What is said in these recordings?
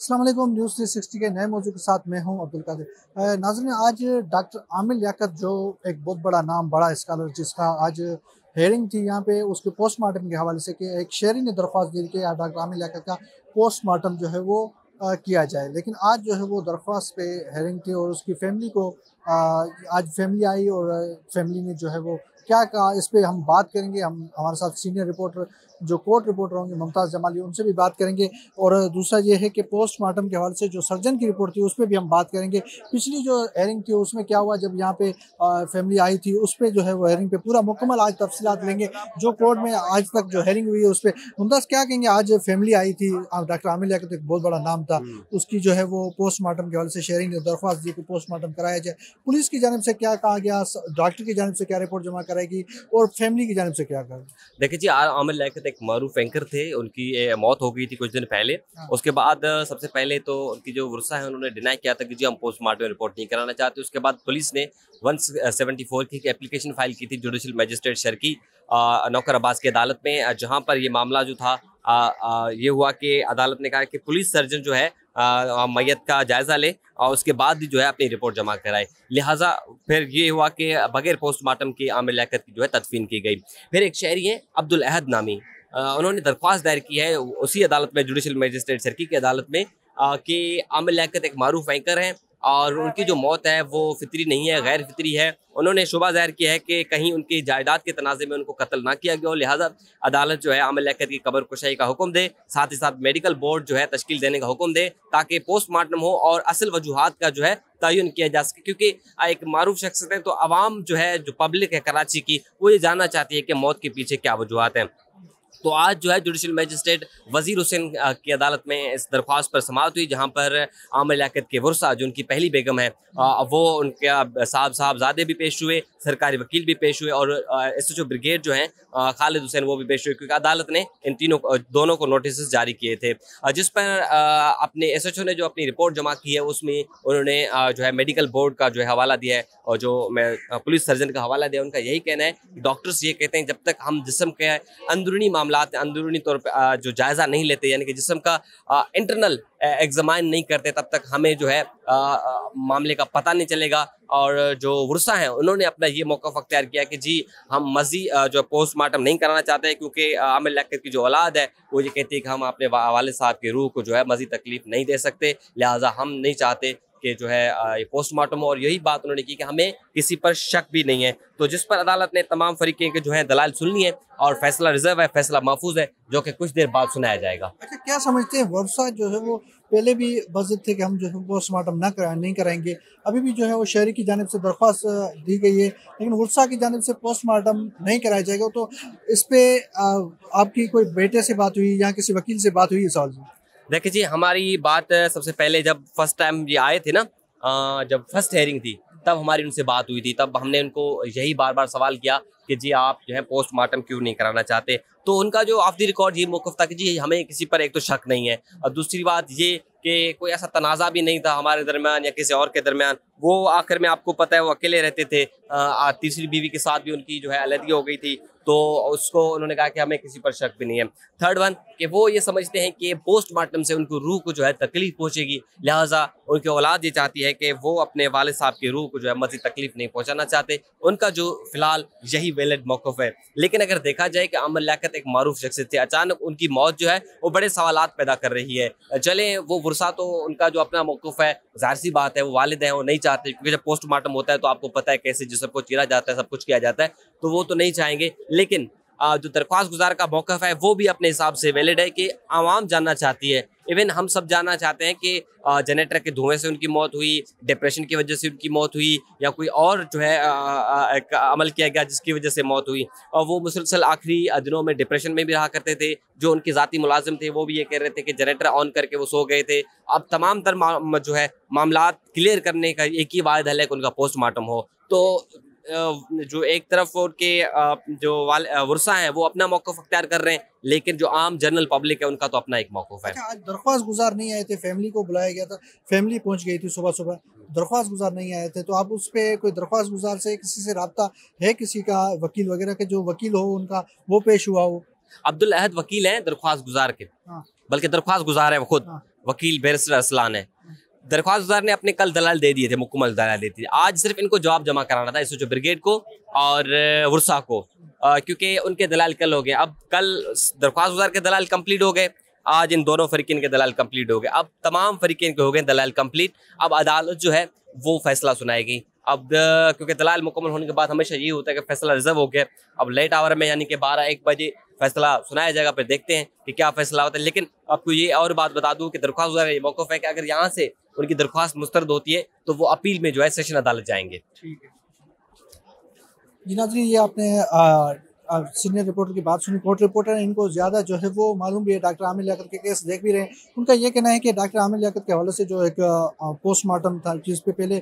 अस्सलाम वालेकुम। न्यूज़ 360 के नए मौजू के साथ मैं हूं अब्दुल कादिर। नाज़रीन, आज डॉक्टर आमिर लियाकत जो एक बहुत बड़ा नाम, बड़ा स्कॉलर, जिसका आज हेयरिंग थी यहाँ पे उसके पोस्टमार्टम के हवाले से कि एक शहरी ने दरख्वास्त दी कि डॉक्टर आमिर लियाकत का पोस्टमार्टम जो है वो किया जाए। लेकिन आज जो है वो दरख्वास्त पे हेयरिंग थी और उसकी फैमिली को आज फैमिली आई और फैमिली ने जो है वो क्या कहा, इस पे हम बात करेंगे। हम हमारे साथ सीनियर रिपोर्टर जो कोर्ट रिपोर्टर होंगे मुमताज़ जमाली, उनसे भी बात करेंगे। और दूसरा ये है कि पोस्टमार्टम के हवाले से जो सर्जन की रिपोर्ट थी उस पर भी हम बात करेंगे। पिछली जो हेयरिंग थी उसमें क्या हुआ, जब यहाँ पे फैमिली आई थी उस पर जो है वो हेयरिंग पे पूरा मुकम्मल आज तफसीलात लेंगे। जो कोर्ट में आज तक जो हेयरिंग हुई है उस पर मुमताज़ क्या कहेंगे। आज फैमिली आई थी, डॉक्टर आमिर लियाकत एक बहुत बड़ा नाम था, उसकी जो है वो पोस्टमार्टम के हवाले से शहरी ने दरख्वास्त दी कि पोस्टमार्टम कराया जाए। पुलिस की जानिब से क्या कहा गया, डॉक्टर की जानिब से क्या रिपोर्ट जमा कराएगी और फैमिली की जानिब से क्या कहा। देखिए जी, आमिर लियाकत एक मारूफ एंकर थे। उनकी मौत हो गई थी कुछ दिन पहले। हाँ। उसके बाद सबसे पहले तो उनकी जो वर्सा है उन्होंने डिनाई किया था कि जी हम पोस्टमार्टम रिपोर्ट नहीं कराना चाहते। उसके बाद पुलिस ने 174 की एक एप्लीकेशन फाइल की थी जुडिशल मजिस्ट्रेट शर्की नौकर अब्बास की अदालत में, जहां पर ये मामला जो था ये हुआ कि अदालत ने कहा कि पुलिस सर्जन जो है मैयत का जायजा ले और उसके बाद ही जो है अपनी रिपोर्ट जमा कराए। लिहाजा फिर ये हुआ कि बगैर पोस्टमार्टम के आमिर लियाकत की जो है तदफीन की गई। फिर एक शहरी है अब्दुल अहद नामी, उन्होंने दरख्वास्त दायर की है उसी अदालत में, जुडिशल मजिस्ट्रेट सर्की की अदालत में, कि आमिर लियाकत एक मारूफ एंकर हैं और उनकी जो मौत है वो फितरी नहीं है, गैर फितरी है। उन्होंने शुबा जाहिर किया है कि कहीं उनकी जायदाद के तनाज़े में उनको कत्ल ना किया गया हो, लिहाजा अदालत जो है आमिर लियाकत की कब्र कुशाई का हुक्म दे, साथ ही साथ मेडिकल बोर्ड जो है तश्कील देने का हुक्म दे ताकि पोस्टमार्टम हो और असल वजूहात का जो है तयन किया जा सके। क्योंकि एक मारूफ शख्स है तो आवाम जो है, जो पब्लिक है कराची की, वो ये जानना चाहती है कि मौत के पीछे क्या वजूहात हैं। तो आज जो है जुडिशल मजिस्ट्रेट वजीर हुसैन की अदालत में इस दरख्वास्त पर समाअत हुई, जहां पर आमिर लियाकत के वर्सा जो उनकी पहली बेगम है वो उनके साहबजादे भी पेश हुए, सरकारी वकील भी पेश हुए और SHO ब्रिगेड जो है खालिद हुसैन वो भी पेश हुए, क्योंकि अदालत ने इन दोनों को नोटिस जारी किए थे, जिस पर अपने SHO ने जो अपनी रिपोर्ट जमा की है उसमें उन्होंने जो है मेडिकल बोर्ड का जो है हवाला दिया है और जो मैं पुलिस सर्जन का हवाला दिया। उनका यही कहना है, डॉक्टर्स ये कहते हैं जब तक हम जिस्म के अंदरूनी मामलात अंदरूनी तौर पर जो जायज़ा नहीं लेते, यानी कि जिस्म का इंटरनल एग्जामाइन नहीं करते, तब तक हमें जो है मामले का पता नहीं चलेगा। और जो वर्सा हैं उन्होंने अपना ये मौक़िफ़ अख्तियार किया कि जी हम मज़ीद जो पोस्टमार्टम नहीं कराना चाहते, क्योंकि आमिर लियाकत की जो औलाद है वो ये कहती है कि हम अपने वालिद साहब की रूह को जो है मज़ीद तकलीफ नहीं दे सकते, लिहाजा हम नहीं चाहते कि जो है ये पोस्टमार्टम हो। और यही बात उन्होंने की कि हमें किसी पर शक भी नहीं है, तो जिस पर अदालत ने तमाम फरीक़ें के जो है दलाल सुननी है और फैसला रिजर्व है, फैसला महफूज है, जो कि कुछ देर बाद सुनाया जाएगा। अच्छा, क्या समझते हैं, वर्षा जो है वो पहले भी बज़िद थे कि हम जो है पोस्टमार्टम नहीं कराएंगे, अभी भी जो है वो शहरी की जानिब से दरख्वास्त दी गई है, लेकिन वर्षा की जानिब से पोस्टमार्टम नहीं कराया जाएगा। तो इस पे आपकी कोई बेटे से बात हुई या किसी वकील से बात हुई इस सवाल में? देखिए जी, हमारी बात सबसे पहले जब फर्स्ट टाइम ये आए थे ना, जब फर्स्ट हेयरिंग थी तब हमारी उनसे बात हुई थी। तब हमने उनको यही बार बार सवाल किया कि जी आप जो है पोस्टमार्टम क्यों नहीं कराना चाहते। तो उनका जो ऑफ द रिकॉर्ड ये मौक़िफ़ था कि जी हमें किसी पर एक तो शक नहीं है, और दूसरी बात ये कि कोई ऐसा तनाज़ा भी नहीं था हमारे दरमियान या किसी और के दरमियान। वो आखिर में आपको पता है वो अकेले रहते थे, तीसरी बीवी के साथ भी उनकी जो है अलहदगी हो गई थी, तो उसको उन्होंने कहा कि हमें किसी पर शक भी नहीं है। थर्ड वन कि वो ये समझते हैं कि पोस्टमार्टम से उनको रूह को जो है तकलीफ पहुंचेगी, लिहाजा उनकी औलाद ये चाहती है कि वो अपने वालिद साहब की रूह को जो है मज़ीद तकलीफ नहीं पहुंचाना चाहते। उनका जो फिलहाल यही वैलिड मौक़िफ़ है। लेकिन अगर देखा जाए कि आमिर लियाकत एक मारूफ शख्स थे, अचानक उनकी मौत जो है वो बड़े सवालात पैदा कर रही है। चले वो वर्सा तो उनका जो अपना मौक़िफ़ है, ज़ाहिर सी बात है वो वालिद हैं, वो नहीं चाहते, क्योंकि जब पोस्टमार्टम होता है तो आपको पता है कैसे जिस्म को चीरा जाता है, सब कुछ किया जाता है, तो वो तो नहीं चाहेंगे। लेकिन जो दरख्वास्त गुजार का मौक़िफ़ है वो भी अपने हिसाब से वैलिड है कि आवाम जानना चाहती है, इवन हम सब जानना चाहते हैं कि जनरेटर के धुएं से उनकी मौत हुई, डिप्रेशन की वजह से उनकी मौत हुई, या कोई और जो है एक अमल किया गया जिसकी वजह से मौत हुई। और वो मुसलसल आखिरी दिनों में डिप्रेशन में भी रहा करते थे। जो उनके ज़ाती मुलाजिम थे वो भी ये कह रहे थे कि जनरेटर ऑन करके वो सो गए थे। अब तमाम तर जो है मामलात क्लियर करने का एक ही वाहिद हल है कि उनका पोस्टमार्टम हो। तो जो एक तरफ उनके जो वर्सा हैं वो अपना मौक़िफ़ अख्तियार कर रहे हैं, लेकिन जो आम जनरल पब्लिक है उनका तो अपना एक मौक़िफ़ है। अच्छा, आज दरख्वास्त गुजार नहीं आए थे, फैमिली को बुलाया गया था, फैमिली पहुंच गई थी सुबह सुबह, दरख्वास्त गुजार नहीं आए थे, तो आप उस पे कोई दरख्वास्त गुजार से किसी से रब्ता है, किसी का वकील वगैरह के जो वकील हो उनका वो पेश हुआ हो? अब्दुल अहद वकील हैं दरख्वास्त गुजार के। हाँ। बल्कि दरख्वास्त गुजार है वो खुद हाँ। वकील बैरिस्टर अरसलान है। दरख्वास्त गुजार ने अपने कल दलाल दे दिए थे, मुकम्मल दलाल दे दिए। आज सिर्फ इनको जवाब जमा कराना था एसएचओ ब्रिगेड को और वर्सा को, क्योंकि उनके दलाल कल हो गए। अब कल दरख्वास्त गुजार के दलाल कंप्लीट हो गए, आज इन दोनों फरीकीन के दलाल कंप्लीट हो गए। अब तमाम फरीकीन के हो गए दलाल कंप्लीट। अब अदालत जो है वो फैसला सुनाएगी। अब क्योंकि दलाल मुकम्मल होने के बाद हमेशा ये होता है कि फैसला रिजर्व हो गया। अब लेट आवर में यानी कि 12-1 बजे फैसला सुनाया जाएगा, फिर देखते हैं कि क्या फैसला होता है। लेकिन आपको ये और बात बता दूं कि दरख्वास्त गुजार ये मौक़िफ़ है कि अगर यहाँ से उनकी दरख्वास्त मुस्तरद होती है तो वो अपील में जो है सेशन अदालत जाएंगे। ठीक है जी नाज़रीन, ये आपने सीनियर रिपोर्टर की बात सुनी। कोर्ट रिपोर्टर इनको ज़्यादा जो है वो मालूम भी है, डॉक्टर आमिर लियाकत के केस देख भी रहे हैं। उनका ये कहना है कि डॉक्टर आमिर लियाकत के हवाले से जो एक पोस्टमार्टम था, जिस पे पहले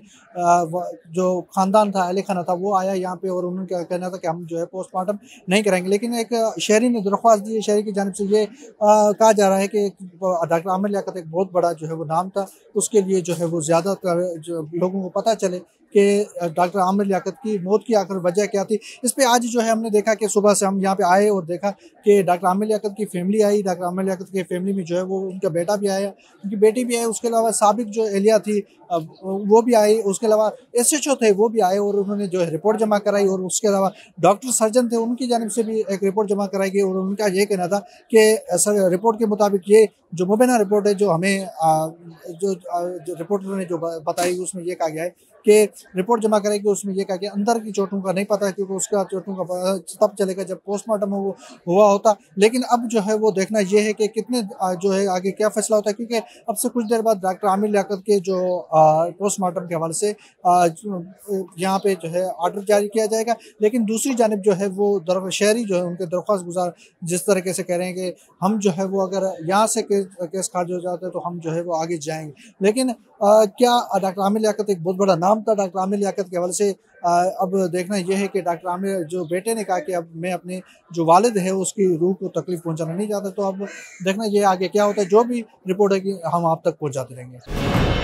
जो ख़ानदान था, अहले खाना था, वो आया यहाँ पे और उन्होंने क्या कहना था कि हम जो है पोस्टमार्टम नहीं कराएंगे। लेकिन एक शहरी ने दरख्वास्त दी है, शहरी की जानिब से ये कहा जा रहा है कि डॉक्टर आमिर लियाकत एक बहुत बड़ा जो है वो नाम था, उसके लिए जो है वो ज़्यादातर जो लोगों को पता चले कि डॉक्टर आमिर लियाकत की मौत की आखिर वजह क्या थी। इस पे आज जो है हमने देखा कि सुबह से हम यहाँ पे आए और देखा कि डॉक्टर आमिर लियाकत की फैमिली आई। डॉक्टर आमिर लियाकत की फैमिली में जो है वो उनका बेटा भी आया, उनकी बेटी भी आई, उसके अलावा साबिक जो एहलिया थी वो भी आई, उसके अलावा एसएचओ थे वो भी आए और उन्होंने जो है रिपोर्ट जमा कराई। और उसके अलावा डॉक्टर सर्जन थे, उनकी जानिब से भी एक रिपोर्ट जमा कराई गई और उनका ये कहना था कि सर रिपोर्ट के मुताबिक ये जो मुबैना रिपोर्ट है, जो हमें जो रिपोर्टर ने जो बताई, उसमें ये कहा गया है कि रिपोर्ट जमा करेगी, उसमें ये कहा कि अंदर की चोटों का नहीं पता है, क्योंकि उसका चोटों का पता तब चलेगा जब पोस्टमार्टम हुआ होता। लेकिन अब जो है वो देखना ये है कि कितने जो है आगे क्या फैसला होता है, क्योंकि अब से कुछ देर बाद डॉक्टर आमिर लियाकत के जो पोस्टमार्टम के हवाले से यहाँ पे जो है ऑर्डर जारी किया जाएगा। लेकिन दूसरी जानिब जो है वो शहरी जो है उनके दरख्वास्त गुजार जिस तरीके से कह रहे हैं कि हम जो है वो अगर यहाँ से केस खारिज हो जाता है तो हम जो है वो आगे जाएंगे। लेकिन क्या डॉक्टर आमिर लियाकत एक बहुत बड़ा नाम था। डॉक्टर आमिर लियाकत के हवाले से अब देखना यह है कि डॉक्टर आमिर जो बेटे ने कहा कि अब मैं अपने जो वालिद है उसकी रूह को तकलीफ पहुंचाना नहीं चाहता। तो अब देखना ये आगे क्या होता है, जो भी रिपोर्ट है कि हम आप तक पहुंचाते रहेंगे।